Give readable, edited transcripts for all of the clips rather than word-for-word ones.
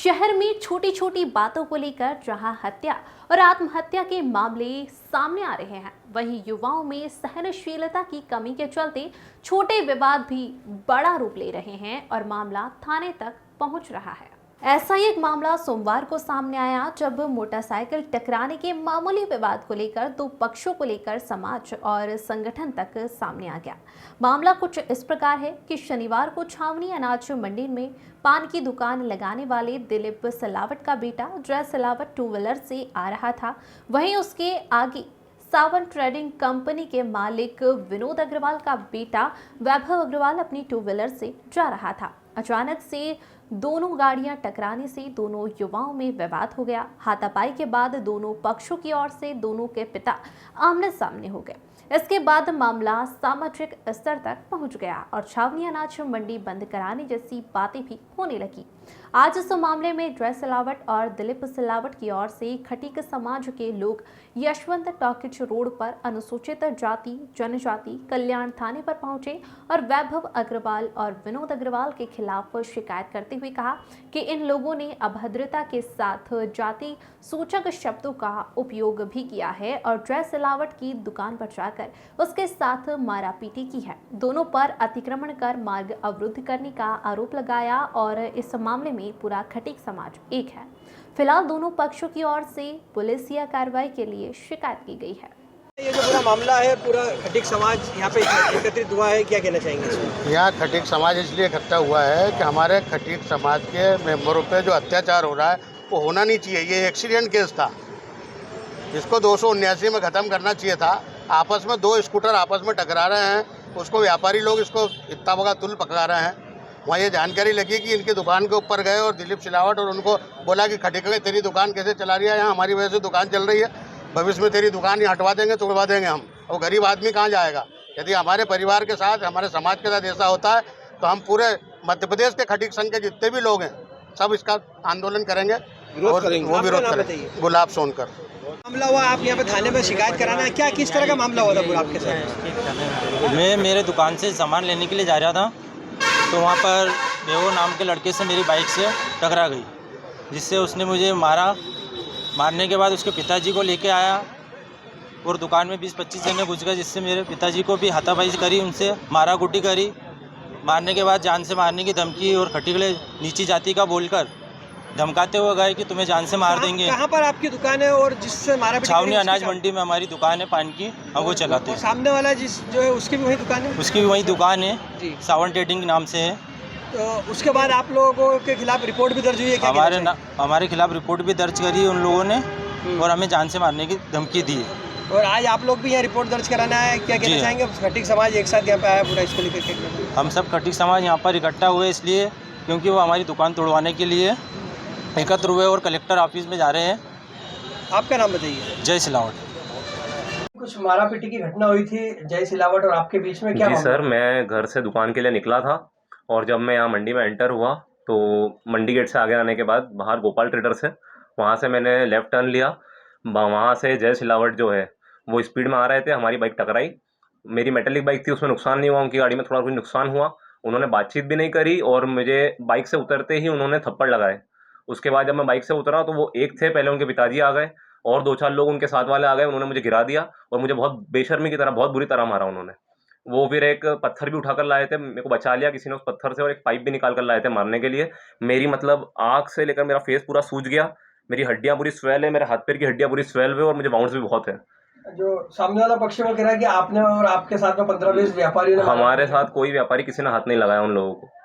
शहर में छोटी छोटी बातों को लेकर जहां हत्या और आत्महत्या के मामले सामने आ रहे हैं, वहीं युवाओं में सहनशीलता की कमी के चलते छोटे विवाद भी बड़ा रूप ले रहे हैं और मामला थाने तक पहुंच रहा है। ऐसा ही एक मामला सोमवार को सामने आया जब मोटरसाइकिल टकराने के मामूली विवाद को लेकर दो पक्षों को लेकर समाज और संगठन तक सामने आ गया। मामला कुछ इस प्रकार है कि शनिवार को छावनी अनाज मंडी में पान की दुकान लगाने वाले दिलीप सिलावट का बेटा जय सिलावट टू व्हीलर से आ रहा था। वहीं उसके आगे सावन ट्रेडिंग कंपनी के मालिक विनोद अग्रवाल का बेटा वैभव अग्रवाल अपनी टू व्हीलर से जा रहा था। अचानक से दोनों गाड़ियां टकराने से दोनों युवाओं में विवाद हो गया। हाथापाई के बाद दोनों पक्षों की ओर से दोनों के पिता आमने सामने हो गए। इसके बाद मामला सामाजिक स्तर तक पहुंच गया और छावनी अनाज मंडी बंद कराने जैसी बातें भी होने लगी। आज इस मामले में जय सिलावट और दिलीप सिलावट की ओर से खटीक समाज के लोग यशवंत टॉकीज रोड पर अनुसूचित जाति जनजाति कल्याण थाने पर पहुंचे और वैभव अग्रवाल और विनोद अग्रवाल के खिलाफ शिकायत करते हुए कहा कि इन लोगों ने अभद्रता के साथ जाति सूचक शब्दों का उपयोग भी किया है और जय सिलावट की दुकान पर जाकर उसके साथ मारापीटी की है। दोनों पर अतिक्रमण कर मार्ग अवरुद्ध करने का आरोप लगाया और इस मामले में पूरा खटीक समाज एक है। फिलहाल दोनों पक्षों की ओर से पुलिसिया कार्रवाई के लिए शिकायत की गई है। ये जो पूरा मामला है, पूरा खटीक समाज यहाँ पे एकत्रित हुआ है, क्या कहना चाहेंगे इसमें? यहाँ खटीक समाज इसलिए इकट्ठा हुआ है कि हमारे खटीक समाज के मेंबरों पे जो अत्याचार हो रहा है वो होना नहीं चाहिए। ये एक्सीडेंट केस था, इसको 279 में ख़त्म करना चाहिए था। आपस में दो स्कूटर आपस में टकरा रहे हैं, उसको व्यापारी लोग इसको इतना बड़ा तुल पकड़ा रहे हैं। वहाँ ये जानकारी लगी कि इनकी दुकान के ऊपर गए और दिलीप सिलावट और उनको बोला कि खटीक में तेरी दुकान कैसे चला रही है, यहाँ हमारी वजह से दुकान चल रही है, भविष्य में तेरी दुकान यहाँ हटवा देंगे, तोड़वा देंगे हम। और गरीब आदमी कहाँ जाएगा? यदि हमारे परिवार के साथ हमारे समाज के साथ ऐसा होता है तो हम पूरे मध्य प्रदेश के खटीक संघ के जितने भी लोग हैं सब इसका आंदोलन करेंगे और वो विरोध करेंगे। गुलाब सोनकर मामला हुआ, आप यहाँ पे थाने में शिकायत कराना है, क्या किस तरह का मामला हुआ था पूरा आपके साथ? मैं मेरे दुकान से सामान लेने के लिए जा रहा था, तो वहाँ पर बेवो नाम के लड़के से मेरी बाइक से टकरा गई, जिससे उसने मुझे मारा। मारने के बाद उसके पिताजी को लेके आया और दुकान में 20-25 जने घुस गए, जिससे मेरे पिताजी को भी हाथापाई करी, उनसे मारा कुटी करी। मारने के बाद जान से मारने की धमकी और खटीकले नीची जाति का बोलकर धमकाते हुए गए कि तुम्हें जान से मार देंगे। कहाँ पर आपकी दुकान है और जिससे मारा? छावनी अनाज मंडी में हमारी दुकान है पान की, हम वो चलाते हैं। सामने वाला जो है उसकी भी वही दुकान है? उसकी भी वही दुकान है, सावन ट्रेडिंग नाम से है। तो उसके बाद आप लोगों के खिलाफ रिपोर्ट भी दर्ज हुई है? हमारे खिलाफ रिपोर्ट भी दर्ज करी है उन लोगों ने और हमें जान से मारने की धमकी दी है। और आज आप लोग भी यहाँ रिपोर्ट दर्ज कराना है, क्या कहना चाहेंगे? खटीक समाज एक साथ यहाँ पे आया पूरा, इसको लेकर हम सब खटीक समाज यहाँ पर इकट्ठा हुए इसलिए क्योंकि वो हमारी दुकान तोड़वाने के लिए एकत्र हुए और कलेक्टर ऑफिस में जा रहे हैं। आपका नाम बताइए। जय सिलावट। कुछ मारापीटी की घटना हुई थी जय सिलावट और आपके बीच में, क्या? जी सर, मैं घर से दुकान के लिए निकला था और जब मैं यहाँ मंडी में एंटर हुआ तो मंडी गेट से आगे आने के बाद बाहर गोपाल ट्रेडर्स है, वहाँ से मैंने लेफ़्ट टर्न लिया। वहाँ से जय सिलावट जो है वो स्पीड में आ रहे थे, हमारी बाइक टकराई। मेरी मेटेलिक बाइक थी, उसमें नुकसान नहीं हुआ, उनकी गाड़ी में थोड़ा कुछ नुकसान हुआ। उन्होंने बातचीत भी नहीं करी और मुझे बाइक से उतरते ही उन्होंने थप्पड़ लगाए। उसके बाद जब मैं बाइक से उतरा तो वो एक थे, पहले उनके पिताजी आ गए और 2-4 लोग उनके साथ वाले आ गए। उन्होंने मुझे गिरा दिया और मुझे बहुत बेशर्मी की तरह बहुत बुरी तरह मारा उन्होंने। वो फिर एक पत्थर भी उठाकर लाए थे, मेरे को बचा लिया किसी ने उस पत्थर से, और एक पाइप भी निकाल कर लाए थे मारने के लिए। मेरी मतलब आँख से लेकर मेरा फेस पूरा सूज गया, मेरी हड्डियाँ पूरी स्वेल है, मेरे हाथ पैर की हड्डियाँ पूरी स्वेल है और मुझे बाउंड्स भी बहुत है। जो सामने वाला पक्ष वो कह रहा है कि आपने और आपके साथ में 15-20 व्यापारी, हमारे साथ कोई व्यापारी किसी ने हाथ नहीं लगाया उन लोगों को।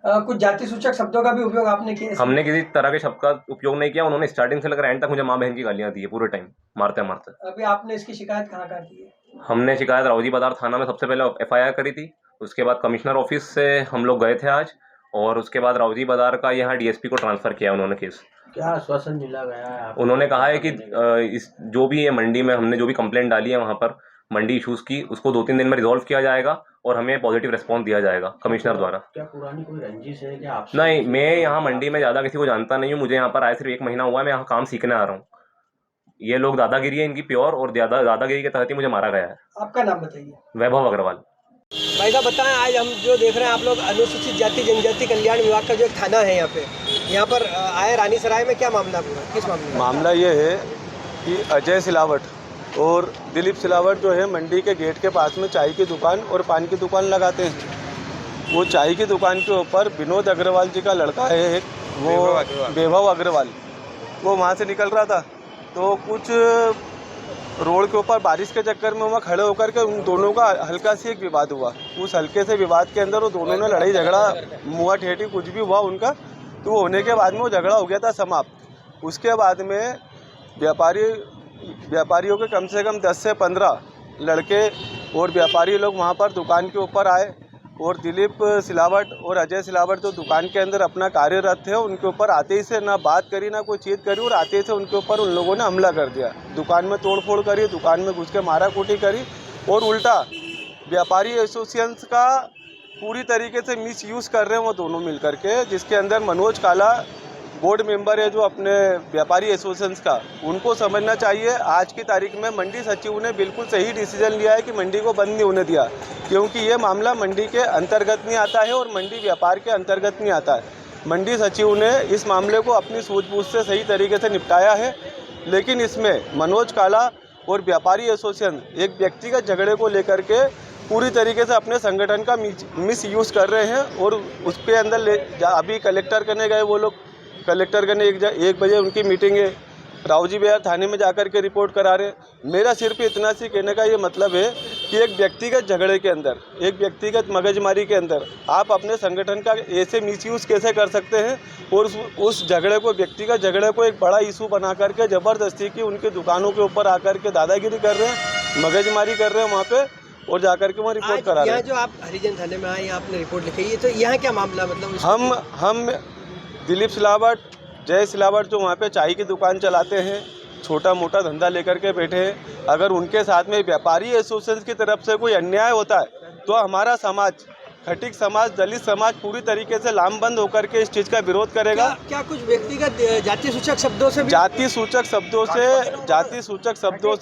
कुछ जाति सूचक शब्दों का भी उपयोग आपने किया? हमने किसी तरह के शब्द का उपयोग नहीं किया। उन्होंने स्टार्टिंग से लेकर एंड तक मुझे माँ बहन की गालियाँ दी है पूरे टाइम, मारते मारते। अभी आपने इसकी शिकायत कहाँ की है? हमने शिकायत रावजी बाजार थाना में सबसे पहले FIR करी थी, उसके बाद कमिश्नर ऑफिस से हम लोग गए थे आज, और उसके बाद रावजी बाजार का यहाँ DSP को ट्रांसफ़र किया उन्होंने केस। क्या आश्वासन दिया गया है? उन्होंने कहा है कि इस जो भी ये मंडी में हमने जो भी कंप्लेंट डाली है वहाँ पर मंडी इशूज़ की, उसको 2-3 दिन में रिजॉल्व किया जाएगा और हमें पॉजिटिव रिस्पॉन्स दिया जाएगा कमिश्नर द्वारा। क्या पुरानी कोई रंजिश है क्या आपसे? नहीं, मैं यहाँ मंडी में ज़्यादा किसी को जानता नहीं हूँ, मुझे यहाँ पर आए सिर्फ 1 महीना हुआ है, मैं यहाँ काम सीखने आ रहा हूँ। ये लोग दादागिरी है इनकी प्योर, और दादागिरी के तहत ही मुझे मारा गया है। आपका नाम बताइए। वैभव अग्रवाल। भाई साहब बताएं, आज हम जो देख रहे हैं आप लोग अनुसूचित जाति जनजाति कल्याण विभाग का जो एक थाना है यहाँ पर आए रानीसराय में, क्या मामला पूरा, किस मामले में? मामला ये है कि अजय सिलावट और दिलीप सिलावट जो है मंडी के गेट के पास में चाय की दुकान और पान की दुकान लगाते हैं। वो चाय की दुकान के ऊपर विनोद अग्रवाल जी का लड़का है एक, वो वैभव अग्रवाल, वो वहाँ से निकल रहा था तो कुछ रोड के ऊपर बारिश के चक्कर में वहाँ खड़े होकर के उन दोनों का हल्का सी एक विवाद हुआ। उस हल्के से विवाद के अंदर वो दोनों ने लड़ाई झगड़ा, मुआ ठेठी कुछ भी हुआ उनका, तो वो होने के बाद में वो झगड़ा हो गया था समाप्त। उसके बाद में व्यापारियों के कम से कम 10 से 15 लड़के और व्यापारी लोग वहाँ पर दुकान के ऊपर आए और दिलीप सिलावट और अजय सिलावट जो दुकान के अंदर अपना कार्यरत थे, उनके ऊपर आते ही से ना बात करी ना कोई चीज़ करी और आते ही से उनके ऊपर उन लोगों ने हमला कर दिया। दुकान में तोड़फोड़ करी, दुकान में घुस के मारा कूटी करी और उल्टा व्यापारी एसोसिएशन का पूरी तरीके से मिस यूज़ कर रहे हैं वो दोनों मिल करके, जिसके अंदर मनोज काला बोर्ड मेंबर है जो अपने व्यापारी एसोसिएशन का, उनको समझना चाहिए। आज की तारीख में मंडी सचिव ने बिल्कुल सही डिसीजन लिया है कि मंडी को बंद नहीं होने दिया, क्योंकि ये मामला मंडी के अंतर्गत नहीं आता है और मंडी व्यापार के अंतर्गत नहीं आता है। मंडी सचिव ने इस मामले को अपनी सूझबूझ से सही तरीके से निपटाया है, लेकिन इसमें मनोज काला और व्यापारी एसोसिएशन एक व्यक्तिगत झगड़े को लेकर के पूरी तरीके से अपने संगठन का मिस यूज़ कर रहे हैं और उसके अंदर अभी कलेक्टर करने गए वो लोग, कलेक्टर करने 1 बजे उनकी मीटिंग है, रावजी बिहार थाने में जाकर के रिपोर्ट करा रहे। मेरा सिर्फ इतना सी कहने का ये मतलब है कि एक व्यक्तिगत झगड़े के अंदर, एक व्यक्तिगत मगजमारी के अंदर आप अपने संगठन का ऐसे मिसयूज़ कैसे कर सकते हैं और उस झगड़े को, व्यक्तिगत झगड़े को एक बड़ा इशू बना करके ज़बरदस्ती की उनकी दुकानों के ऊपर आकर के दादागिरी कर रहे हैं, मगजमारी कर रहे हैं वहाँ पे और जाकर के वहाँ रिपोर्ट करा रहे हैं। जो आप हरिजन थाने में आए, आपने रिपोर्ट लिखी है, तो यहाँ क्या मामला, मतलब हम दिलीप सिलावट, जय सिलावट जो वहाँ पे चाय की दुकान चलाते हैं, छोटा मोटा धंधा लेकर के बैठे हैं, अगर उनके साथ में व्यापारी एसोसिएशन की तरफ से कोई अन्याय होता है तो हमारा समाज, खटीक समाज, दलित समाज पूरी तरीके से लामबंद होकर के इस चीज़ का विरोध करेगा। क्या कुछ व्यक्तिगत जाति सूचक शब्दों से जाति सूचक शब्दों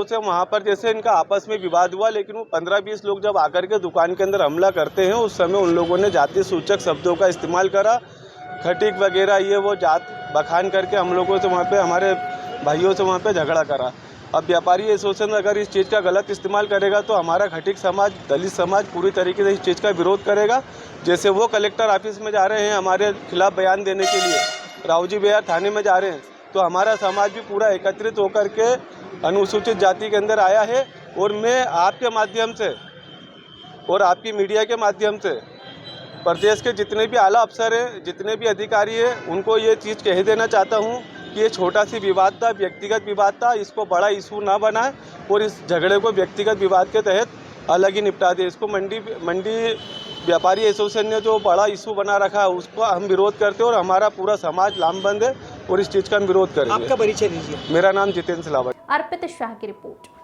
से वहाँ पर जैसे इनका आपस में विवाद हुआ, लेकिन वो 15-20 लोग जब आकर के दुकान के अंदर हमला करते हैं उस समय उन लोगों ने जाति सूचक शब्दों का इस्तेमाल करा, खटीक वगैरह ये वो जात बखान करके हम लोगों से वहाँ पे, हमारे भाइयों से वहाँ पे झगड़ा करा। अब व्यापारी एसोसिएशन अगर इस चीज़ का गलत इस्तेमाल करेगा तो हमारा खटीक समाज, दलित समाज पूरी तरीके से इस चीज़ का विरोध करेगा। जैसे वो कलेक्टर ऑफिस में जा रहे हैं हमारे खिलाफ बयान देने के लिए, रावजी बिहार थाने में जा रहे हैं, तो हमारा समाज भी पूरा एकत्रित होकर के अनुसूचित जाति के अंदर आया है। और मैं आपके माध्यम से और आपकी मीडिया के माध्यम से प्रदेश के जितने भी आला अफसर हैं, जितने भी अधिकारी हैं, उनको ये चीज़ कह देना चाहता हूँ कि ये छोटा सी विवाद था, व्यक्तिगत विवाद था, इसको बड़ा इशू ना बनाए और इस झगड़े को व्यक्तिगत विवाद के तहत अलग ही निपटा दे। इसको मंडी व्यापारी एसोसिएशन ने जो बड़ा इशू बना रखा है उसको हम विरोध करते हैं और हमारा पूरा समाज लामबंद है और इस चीज़ का हम विरोध करेंगे। आपका परिचय दीजिए। मेरा नाम जितेंद्र सिलावट। अर्पित शाह की रिपोर्ट।